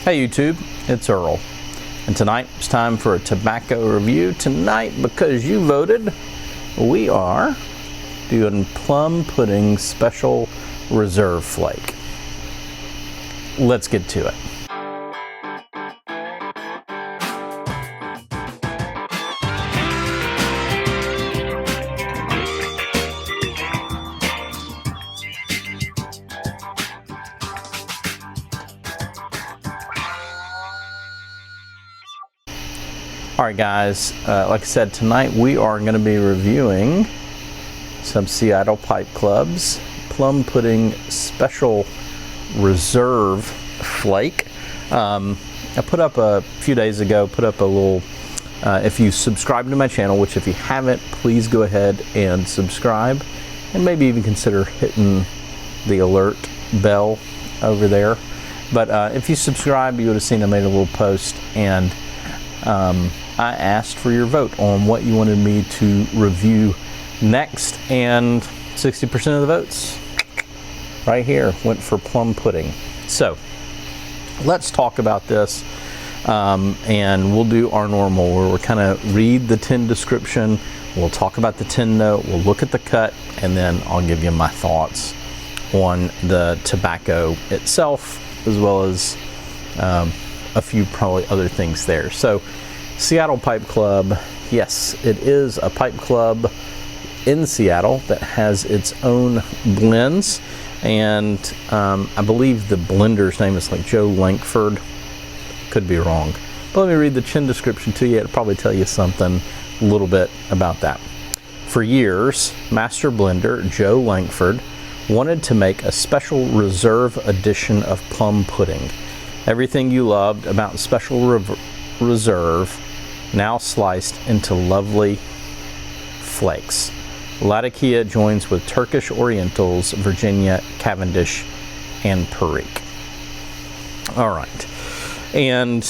Hey YouTube, it's Earl, and tonight it's time for a tobacco review. Tonight, because you voted, we are doing Plum Pudding Special Reserve Flake. Let's get to it. Alright guys, like I said, tonight we are going to be reviewing some Seattle Pipe Club's Plum Pudding Special Reserve Flake. I put up a few days ago, a little, if you subscribe to my channel, which if you haven't, please go ahead and subscribe, and maybe even consider hitting the alert bell over there. But if you subscribe, you would have seen I made a little post, and I asked for your vote on what you wanted me to review next, and 60% of the votes right here went for plum pudding. So let's talk about this, and we'll do our normal where we'll kind of read the tin description, we'll talk about the tin note, we'll look at the cut, and then I'll give you my thoughts on the tobacco itself, as well as a few probably other things there. So Seattle Pipe Club, yes, it is a pipe club in Seattle that has its own blends, and I believe the blender's name is like Joe Langford. Could be wrong, but let me read the tin description to you. It'll probably tell you something a little bit about that. For years, master blender Joe Langford wanted to make a special reserve edition of plum pudding. Everything you loved about special reserve, now sliced into lovely flakes. Latakia joins with Turkish Orientals, Virginia, Cavendish, and Perique. All right, and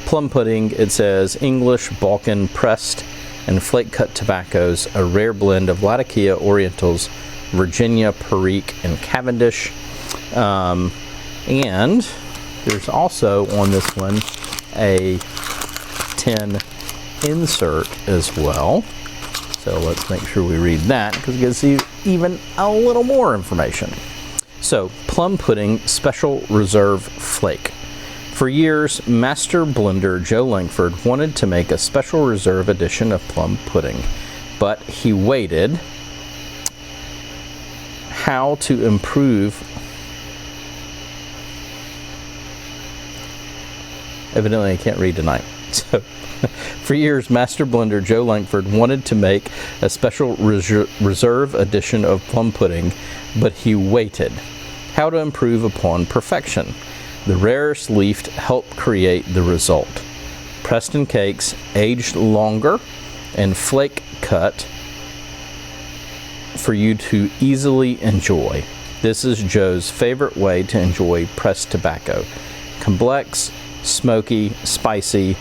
plum pudding, it says English, Balkan, pressed, and flake cut tobaccos, a rare blend of Latakia, Orientals, Virginia, Perique, and Cavendish. And there's also on this one a tin insert as well. So let's make sure we read that, because it gives you even a little more information. So, Plum Pudding Special Reserve Flake. For years, master blender Joe Langford wanted to make a special reserve edition of plum pudding, but he waited. How to improve? Evidently I can't read tonight. So, for years, master blender Joe Langford wanted to make a special reserve edition of plum pudding, but he waited. How to improve upon perfection? The rarest leaf helped create the result. Preston cakes aged longer and flake cut for you to easily enjoy. This is Joe's favorite way to enjoy pressed tobacco. Complex, smoky, spicy,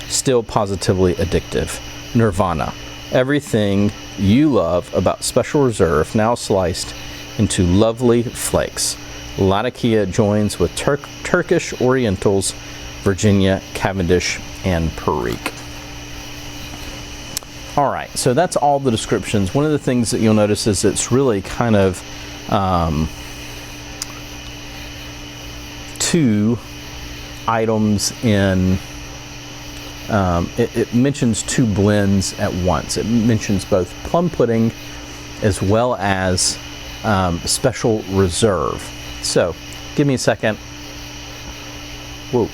still positively addictive. Nirvana. Everything you love about Special Reserve, now sliced into lovely flakes. Latakia joins with Turkish Orientals, Virginia, Cavendish, and Perique. All right, so that's all the descriptions. One of the things that you'll notice is it's really kind of two items in, it mentions two blends at once. It mentions both plum pudding as well as special reserve. So give me a second. Whoa,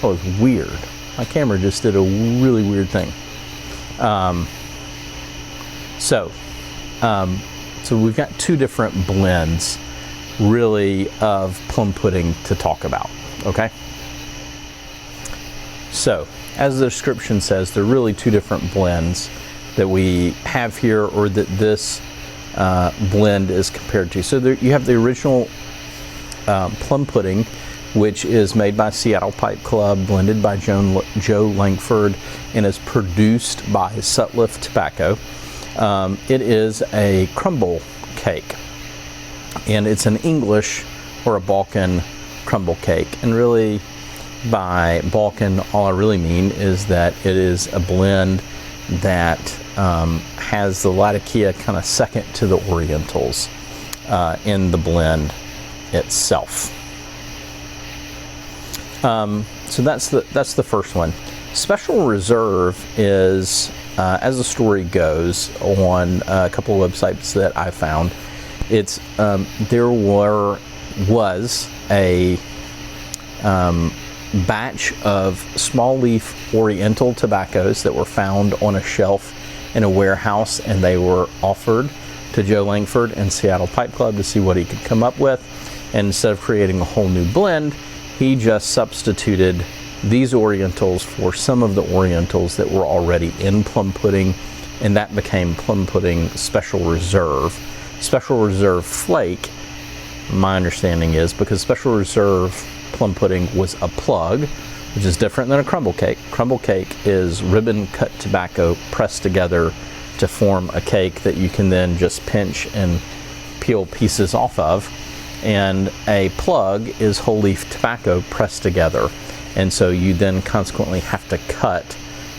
that was weird. My camera just did a really weird thing. So we've got two different blends really of plum pudding to talk about. Okay, so as the description says, there are really two different blends that we have here, or that this blend is compared to. So there you have the original plum pudding, which is made by Seattle Pipe Club, blended by Joe Langford, and is produced by Sutliff Tobacco. It is a crumble cake, and it's an English or a Balkan crumble cake. And really, by Balkan, all I really mean is that it is a blend that has the Latakia kind of second to the Orientals in the blend itself. So that's the first one. Special Reserve is, as the story goes, on a couple of websites that I found. It's there was a batch of small leaf Oriental tobaccos that were found on a shelf in a warehouse, and they were offered to Joe Langford and Seattle Pipe Club to see what he could come up with. And instead of creating a whole new blend, he just substituted these Orientals for some of the Orientals that were already in Plum Pudding, and that became Plum Pudding Special Reserve. Special Reserve Flake, my understanding is, because Special Reserve Plum Pudding was a plug, which is different than a crumble cake. Crumble cake is ribbon cut tobacco pressed together to form a cake that you can then just pinch and peel pieces off of. And a plug is whole leaf tobacco pressed together. And so you then consequently have to cut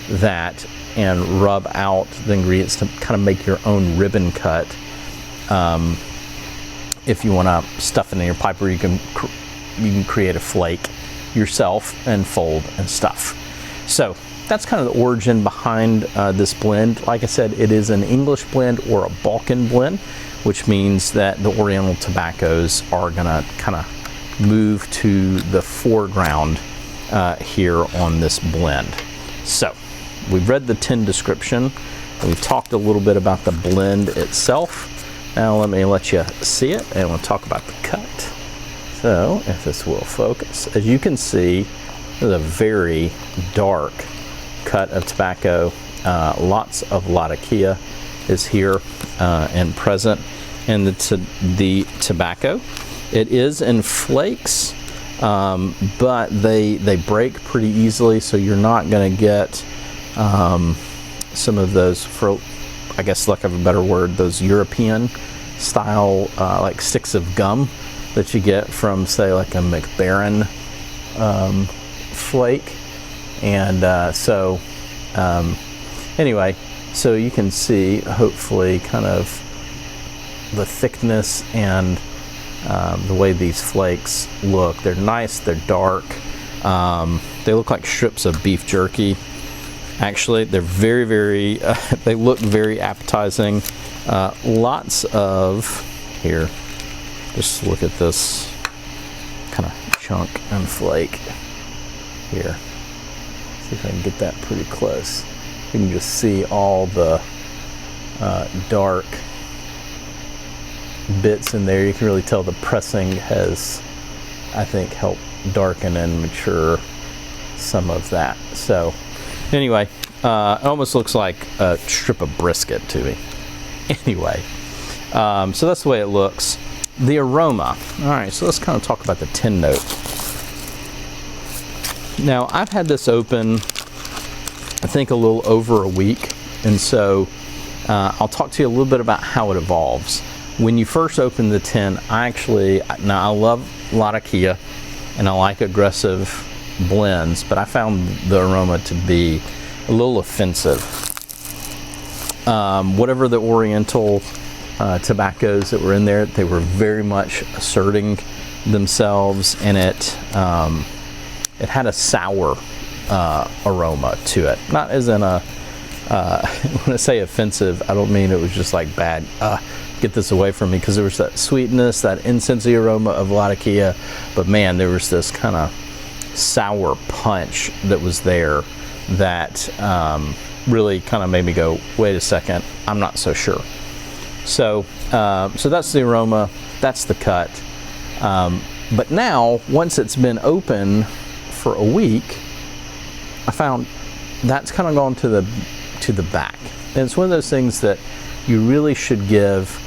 that and rub out the ingredients to kind of make your own ribbon cut. If you want to stuff it in your pipe, or you can create a flake yourself and fold and stuff. So that's kind of the origin behind this blend. Like I said, it is an English blend or a Balkan blend, which means that the Oriental tobaccos are gonna kind of move to the foreground here on this blend. So we've read the tin description. We've talked a little bit about the blend itself. Now let you see it, and we'll talk about the cut. So if this will focus, as you can see, there's a very dark cut of tobacco. Lots of Latakia is here and present. And the tobacco, it is in flakes, but they break pretty easily, so you're not going to get some of those, for I guess lack of a better word, those European style like sticks of gum that you get from, say, like a McBaron flake. And anyway, so you can see hopefully kind of the thickness and the way these flakes look. They're nice, they're dark, they look like strips of beef jerky. Actually, they're very, very they look very appetizing. Lots of, here, just look at this kind of chunk and flake here. See if I can get that pretty close. You can just see all the dark bits in there. You can really tell the pressing has, I think, helped darken and mature some of that. So anyway, it almost looks like a strip of brisket to me. Anyway, so that's the way it looks. The aroma. All right, so let's kind of talk about the tin note. Now, I've had this open, I think, a little over a week, and so I'll talk to you a little bit about how it evolves. When you first open the tin, I love Latakia, and I like aggressive blends, but I found the aroma to be a little offensive. Whatever the Oriental tobaccos that were in there, they were very much asserting themselves, and it had a sour aroma to it. Not as in a, when I say offensive, I don't mean it was just like bad, get this away from me, because there was that sweetness, that incensey aroma of Latakia, but man, there was this kind of sour punch that was there that really kind of made me go, wait a second, I'm not so sure. So that's the aroma, that's the cut. But now, once it's been open for a week, I found that's kind of gone to the back. And it's one of those things that you really should give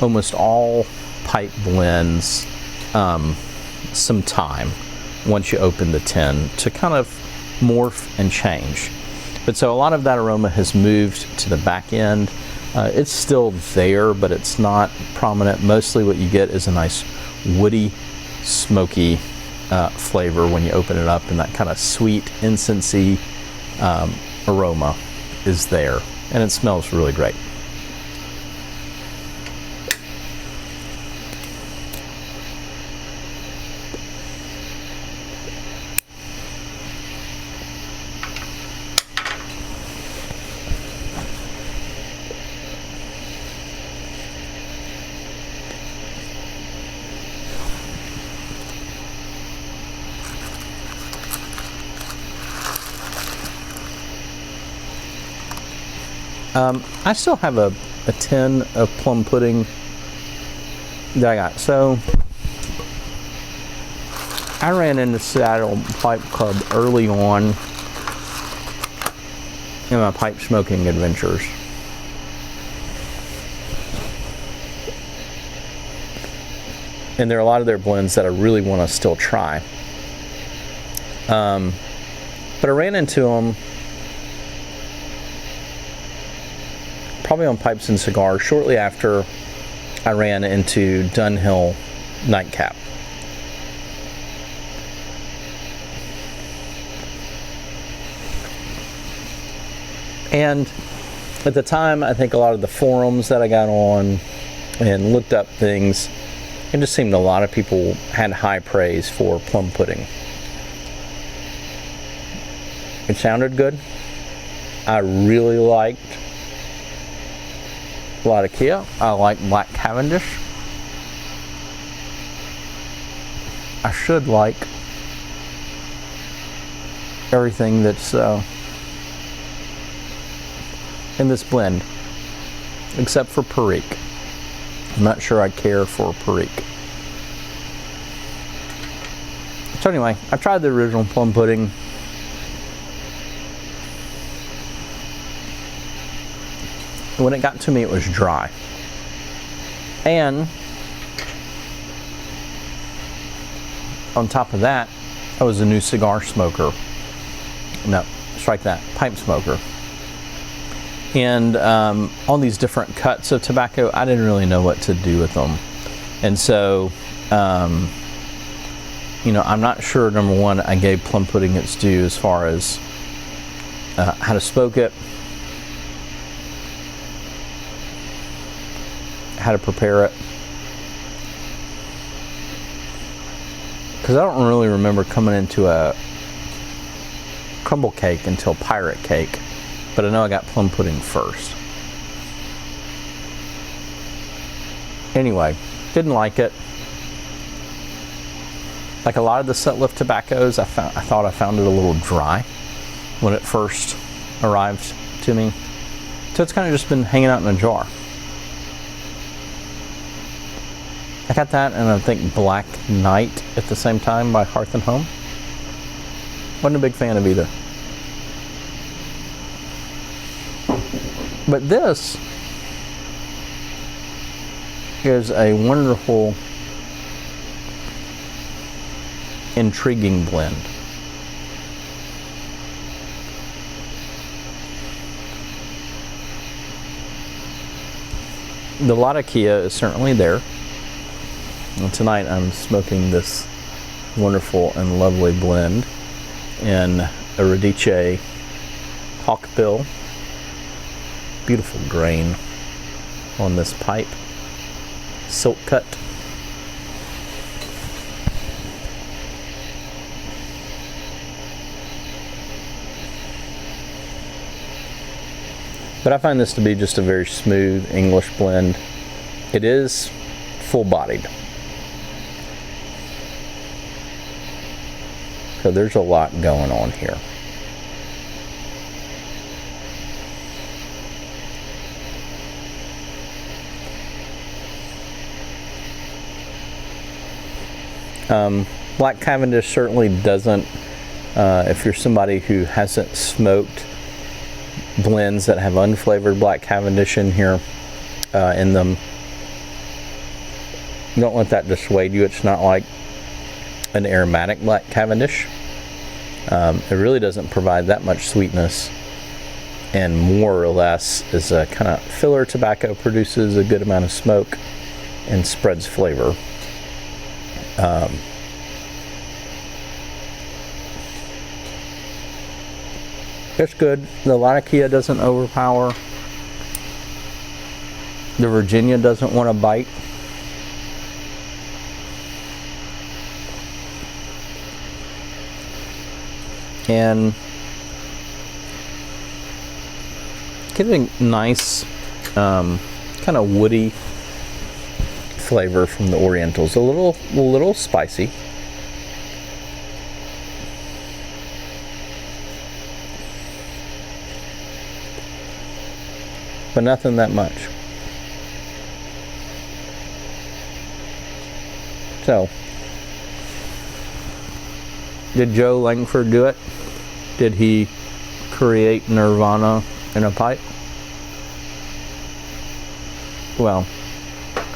almost all pipe blends some time once you open the tin to kind of morph and change. But so a lot of that aroma has moved to the back end. It's still there, but it's not prominent. Mostly what you get is a nice woody, smoky flavor when you open it up, and that kind of sweet, incensey aroma is there, and it smells really great. I still have a tin of plum pudding that I got. So I ran into Seattle Pipe Club early on in my pipe smoking adventures. And there are a lot of their blends that I really want to still try. But I ran into them probably on Pipes and Cigars shortly after I ran into Dunhill Nightcap. And at the time, I think a lot of the forums that I got on and looked up things, it just seemed a lot of people had high praise for plum pudding. It sounded good. I really liked Latakia. I like Black Cavendish. I should like everything that's in this blend, except for Perique. I'm not sure I care for Perique. So anyway, I tried the original plum pudding. When it got to me, it was dry. And on top of that, I was a new cigar smoker. No, strike that, pipe smoker. And all these different cuts of tobacco, I didn't really know what to do with them. And so, you know, I'm not sure, number one, I gave plum pudding its due as far as how to smoke it, how to prepare it. Because I don't really remember coming into a crumble cake until pirate cake, but I know I got plum pudding first. Anyway, didn't like it. Like a lot of the set lift tobaccos, I thought I found it a little dry when it first arrived to me. So it's kind of just been hanging out in a jar. I got that, and I think Black Knight at the same time by Hearth and Home. Wasn't a big fan of either. But this is a wonderful, intriguing blend. The Latakia is certainly there. And tonight I'm smoking this wonderful and lovely blend in a Radice Hawkbill. Beautiful grain on this pipe. Silk cut. But I find this to be just a very smooth English blend. It is full-bodied. So there's a lot going on here. Black Cavendish certainly doesn't, if you're somebody who hasn't smoked blends that have unflavored Black Cavendish in here, in them, don't let that dissuade you. It's not like an aromatic Black Cavendish. It really doesn't provide that much sweetness, and more or less is a kind of filler tobacco, produces a good amount of smoke and spreads flavor. It's good. The Latakia doesn't overpower. The Virginia doesn't want to bite. And getting nice kind of woody flavor from the Orientals. A little spicy. But nothing that much. So, did Joe Langford do it? Did he create Nirvana in a pipe? Well,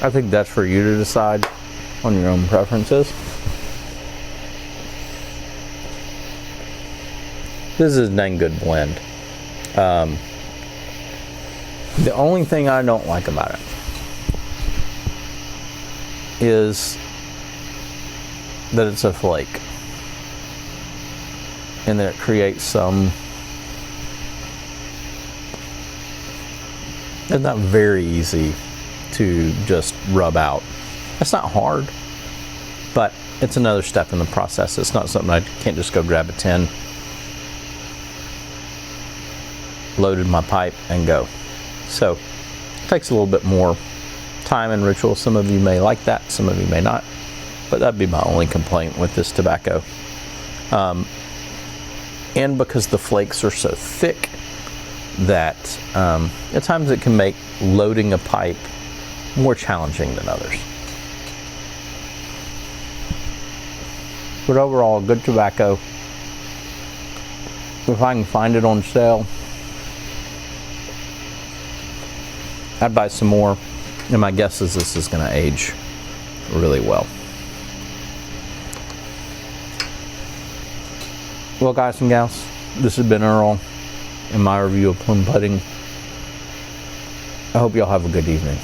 I think that's for you to decide on your own preferences. This is a dang good blend. The only thing I don't like about it is that it's a flake and that it creates some, it's not very easy to just rub out. It's not hard, but it's another step in the process. It's not something I can't just go grab a tin, loaded my pipe and go. So it takes a little bit more time and ritual. Some of you may like that, some of you may not, but that'd be my only complaint with this tobacco. And because the flakes are so thick that at times it can make loading a pipe more challenging than others. But overall, good tobacco. If I can find it on sale, I'd buy some more, and my guess is this is going to age really well. Well, guys and gals, this has been Earl in my review of Plum pudding. I hope y'all have a good evening.